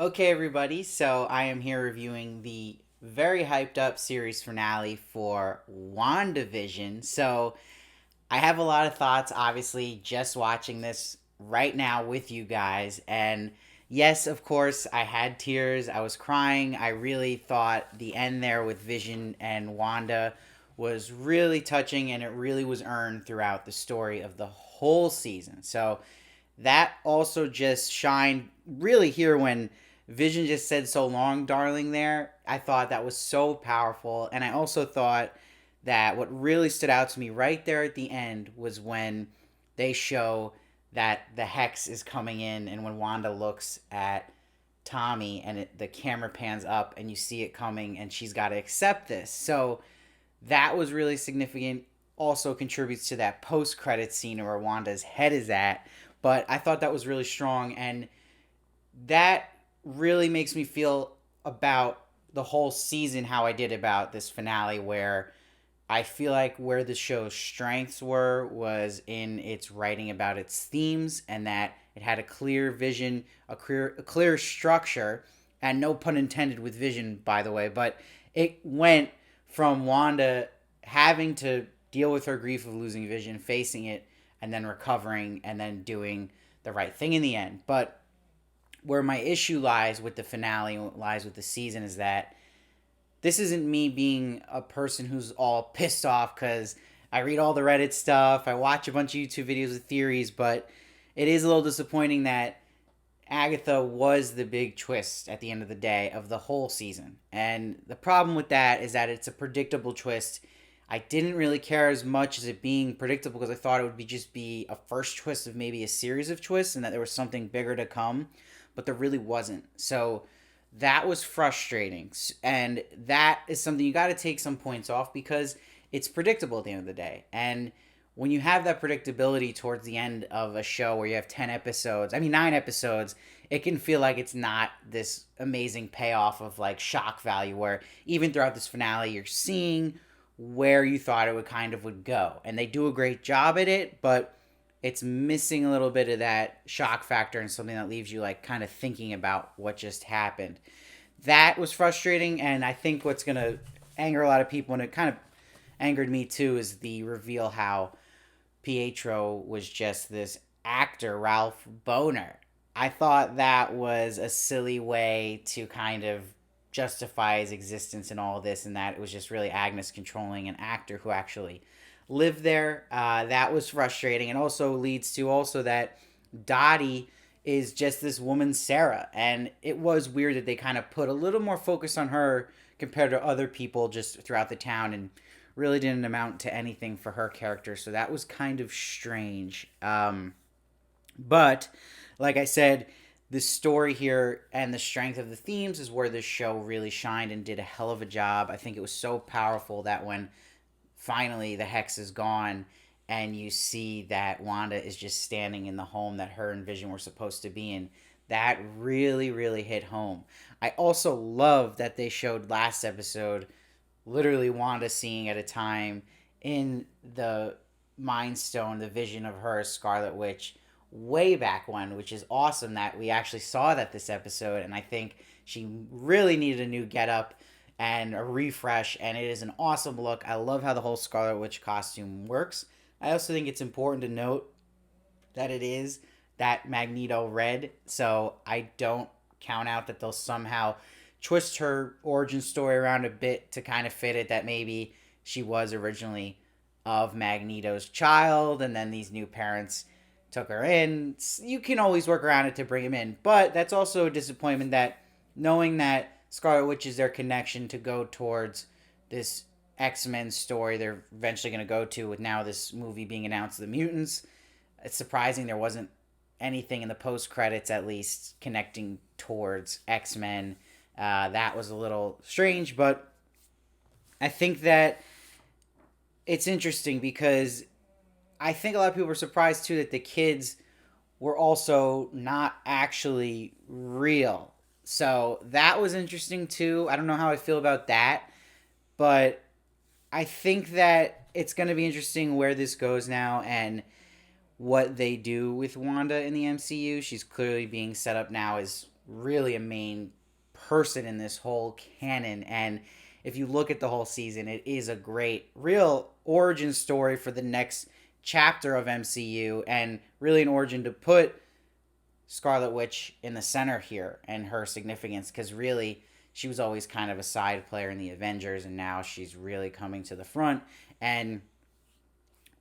Okay, everybody, so I am here reviewing the very hyped up series finale for WandaVision. So I have a lot of thoughts, obviously, just watching this right now with you guys. And yes, of course, I had tears. I was crying. I really thought the end there with Vision and Wanda was really touching, and it really was earned throughout the story of the whole season. So that also just shined really here when Vision just said so long, darling, there. I thought that was so powerful. And I also thought that what really stood out to me right there at the end was when they show that the hex is coming in, and when Wanda looks at Tommy and the camera pans up and you see it coming, and she's got to accept this. So that was really significant. Also contributes to that post credit scene where Wanda's head is at. But I thought that was really strong, and that really makes me feel about the whole season how I did about this finale, where I feel like where the show's strengths were was in its writing about its themes, and that it had a clear vision, a clear structure, and no pun intended with vision, by the way, but it went from Wanda having to deal with her grief of losing vision, facing it, and then recovering, and then doing the right thing in the end. But where my issue lies with the finale, lies with the season, is that this isn't me being a person who's all pissed off because I read all the Reddit stuff, I watch a bunch of YouTube videos with theories, but it is a little disappointing that Agatha was the big twist at the end of the day of the whole season. And the problem with that is that it's a predictable twist. I didn't really care as much as it being predictable because I thought it would be a first twist of maybe a series of twists and that there was something bigger to come, but there really wasn't. So that was frustrating. And that is something you got to take some points off because it's predictable at the end of the day. And when you have that predictability towards the end of a show where you have 10 episodes, I mean 9 episodes, it can feel like it's not this amazing payoff of like shock value where even throughout this finale you're seeing where you thought it would go. And they do a great job at it, but it's missing a little bit of that shock factor and something that leaves you like kind of thinking about what just happened. That was frustrating, and I think what's going to anger a lot of people, and it kind of angered me too, is the reveal how Pietro was just this actor, Ralph Boner. I thought that was a silly way to kind of justify his existence in all of this, and that it was just really Agnes controlling an actor who actually lived there. That was frustrating, and also leads to also that Dottie is just this woman Sarah, and it was weird that they kind of put a little more focus on her compared to other people just throughout the town, and really didn't amount to anything for her character. So that was kind of strange. But like I said, the story here and the strength of the themes is where this show really shined and did a hell of a job. I think it was so powerful that when finally the hex is gone and you see that Wanda is just standing in the home that her and Vision were supposed to be in, that really, really hit home. I also love that they showed last episode literally Wanda seeing at a time in the Mind Stone the vision of her as Scarlet Witch way back when, which is awesome that we actually saw that this episode. And I think she really needed a new getup and a refresh, and it is an awesome look. I love how the whole Scarlet Witch costume works. I also think it's important to note that it is that Magneto red, so I don't count out that they'll somehow twist her origin story around a bit to kind of fit it that maybe she was originally of Magneto's child and then these new parents took her in. You can always work around it to bring him in, but that's also a disappointment that knowing that Scarlet Witch is their connection to go towards this X-Men story they're eventually going to go to with now this movie being announced, The Mutants. It's surprising there wasn't anything in the post-credits at least connecting towards X-Men. That was a little strange, but I think that it's interesting because I think a lot of people were surprised too that the kids were also not actually real. So that was interesting too. I don't know how I feel about that, but I think that it's going to be interesting where this goes now and what they do with Wanda in the MCU. She's clearly being set up now as really a main person in this whole canon. And if you look at the whole season, it is a great, real origin story for the next chapter of MCU, and really an origin to put Scarlet Witch in the center here and her significance, because really she was always kind of a side player in the Avengers, and now she's really coming to the front. And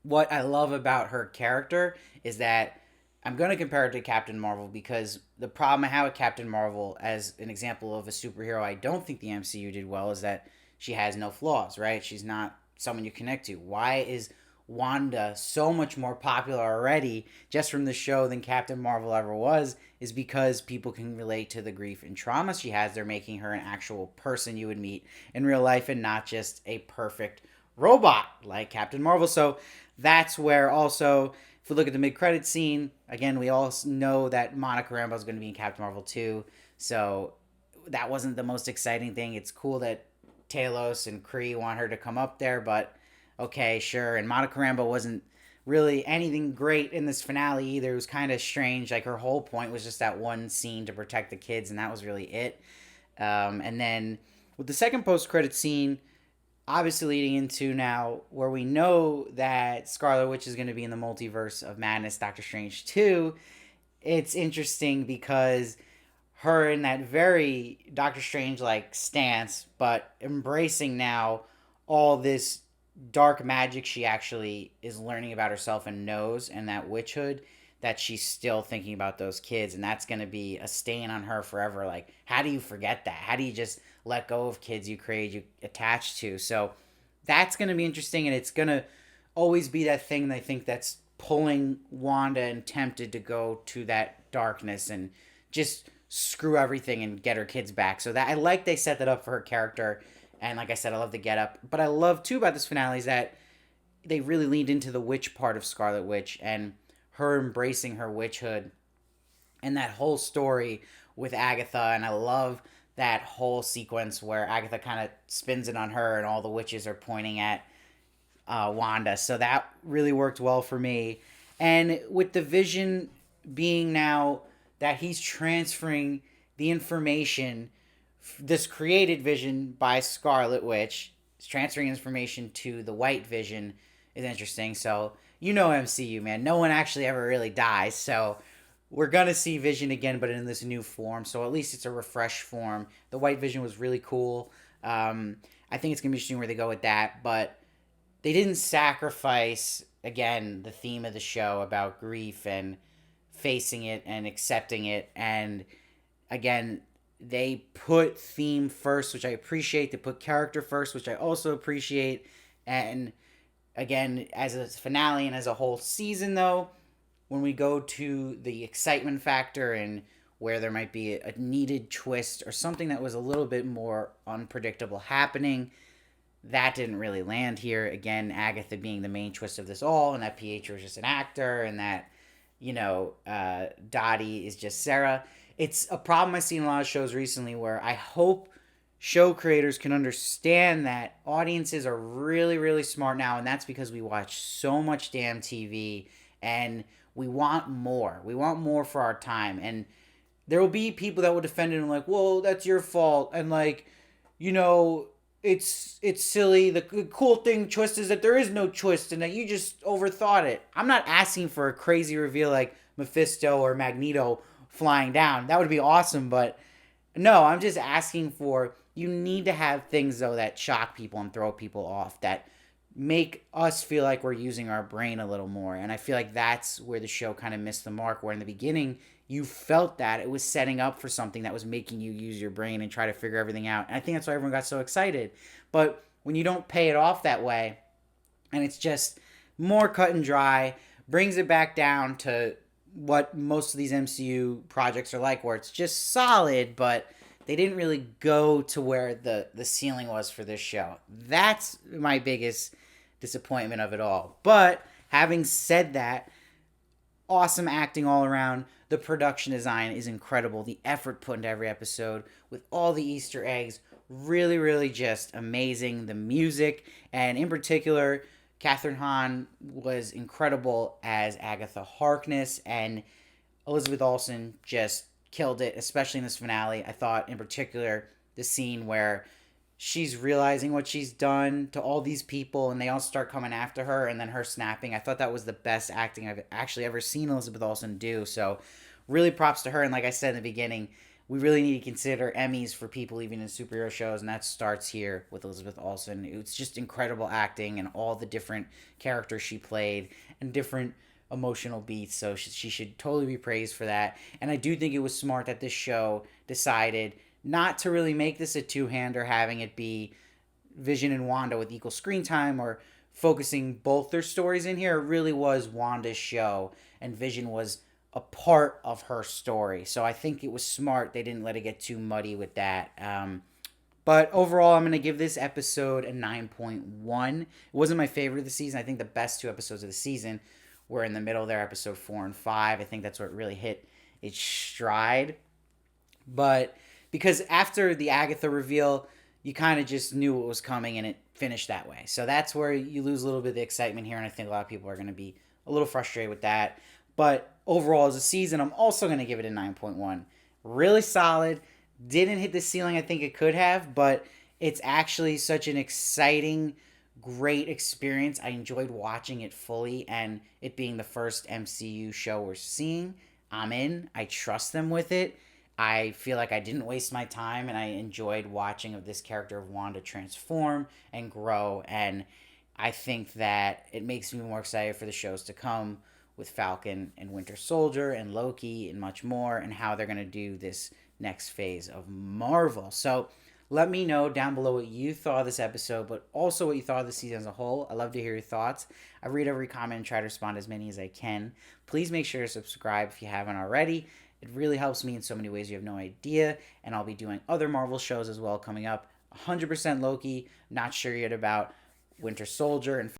what I love about her character is that I'm going to compare it to Captain Marvel, because the problem I have with Captain Marvel as an example of a superhero I don't think the MCU did well is that she has no flaws, right? She's not someone you connect to. Why is Wanda so much more popular already just from the show than Captain Marvel ever was? Is because people can relate to the grief and trauma she has. They're making her an actual person you would meet in real life and not just a perfect robot like Captain Marvel. So that's where also, if we look at the mid-credit scene, again, we all know that Monica Rambeau is going to be in Captain Marvel 2. So that wasn't the most exciting thing. It's cool that Talos and Kree want her to come up there, but okay, sure. And Monica Rambeau wasn't really anything great in this finale either. It was kind of strange. Like, her whole point was just that one scene to protect the kids, and that was really it. And then with the second post-credit scene, obviously leading into now where we know that Scarlet Witch is going to be in the Multiverse of Madness, Doctor Strange 2, it's interesting because her in that very Doctor Strange like stance, but embracing now all this dark magic she actually is learning about herself and knows, and that witchhood, that she's still thinking about those kids, and that's going to be a stain on her forever. Like, how do you forget that? How do you just let go of kids you create, you attach to? So that's going to be interesting, and it's going to always be that thing that I think that's pulling Wanda and tempted to go to that darkness and just screw everything and get her kids back. So that, I like they set that up for her character. And like I said, I love the get up. But I love too about this finale is that they really leaned into the witch part of Scarlet Witch and her embracing her witchhood and that whole story with Agatha. And I love that whole sequence where Agatha kind of spins it on her and all the witches are pointing at Wanda. So that really worked well for me. And with the Vision being now that he's transferring the information, this created Vision by Scarlet Witch is transferring information to the White Vision, is interesting. So, you know, MCU, man, no one actually ever really dies. So we're going to see Vision again, but in this new form. So at least it's a refreshed form. The White Vision was really cool. I think it's going to be interesting where they go with that. But they didn't sacrifice, again, the theme of the show about grief and facing it and accepting it. And again, they put theme first, which I appreciate. They put character first, which I also appreciate. And again, as a finale and as a whole season, though, when we go to the excitement factor and where there might be a needed twist or something that was a little bit more unpredictable happening, that didn't really land here. Again, Agatha being the main twist of this all, and that Pietro is just an actor, and that, you know, Dottie is just Sarah. It's a problem I see in a lot of shows recently where I hope show creators can understand that audiences are really, really smart now, and that's because we watch so much damn TV, and we want more. We want more for our time, and there will be people that will defend it and like, well, that's your fault, and like, you know, it's silly. The cool thing twist is that there is no twist and that you just overthought it. I'm not asking for a crazy reveal like Mephisto or Magneto flying down. That would be awesome, but no, I'm just asking for, you need to have things though that shock people and throw people off, that make us feel like we're using our brain a little more. And I feel like that's where the show kind of missed the mark, where in the beginning you felt that it was setting up for something that was making you use your brain and try to figure everything out. And I think that's why everyone got so excited. But when you don't pay it off that way, and it's just more cut and dry, brings it back down to what most of these MCU projects are like, where it's just solid, but they didn't really go to where the ceiling was for this show. That's my biggest disappointment of it all. But having said that, awesome acting all around. The production design is incredible. The effort put into every episode with all the Easter eggs, really, really just amazing. The music, and in particular, Kathryn Hahn was incredible as Agatha Harkness, and Elizabeth Olsen just killed it, especially in this finale. I thought, in particular, the scene where she's realizing what she's done to all these people and they all start coming after her and then her snapping. I thought that was the best acting I've actually ever seen Elizabeth Olsen do. So really props to her. And like I said in the beginning, we really need to consider Emmys for people even in superhero shows, and that starts here with Elizabeth Olsen. It's just incredible acting and all the different characters she played and different emotional beats. So she should totally be praised for that. And I do think it was smart that this show decided not to really make this a two-hander, having it be Vision and Wanda with equal screen time or focusing both their stories in here. It really was Wanda's show, and Vision was a part of her story. So I think it was smart they didn't let it get too muddy with that. But overall, I'm going to give this episode a 9.1. It wasn't my favorite of the season. I think the best two episodes of the season were in the middle there, episode 4 and 5. I think that's where it really hit its stride. But because after the Agatha reveal, you kind of just knew what was coming and it finished that way. So that's where you lose a little bit of the excitement here, and I think a lot of people are going to be a little frustrated with that. But overall, as a season, I'm also going to give it a 9.1. Really solid. Didn't hit the ceiling I think it could have, but it's actually such an exciting, great experience. I enjoyed watching it fully, and it being the first MCU show we're seeing. I'm in. I trust them with it. I feel like I didn't waste my time, and I enjoyed watching of this character of Wanda transform and grow, and I think that it makes me more excited for the shows to come with Falcon and Winter Soldier and Loki and much more, and how they're going to do this next phase of Marvel. So let me know down below what you thought of this episode, but also what you thought of the season as a whole. I love to hear your thoughts. I read every comment and try to respond to as many as I can. Please make sure to subscribe if you haven't already. It really helps me in so many ways you have no idea, and I'll be doing other Marvel shows as well coming up. 100% Loki, not sure yet about Winter Soldier and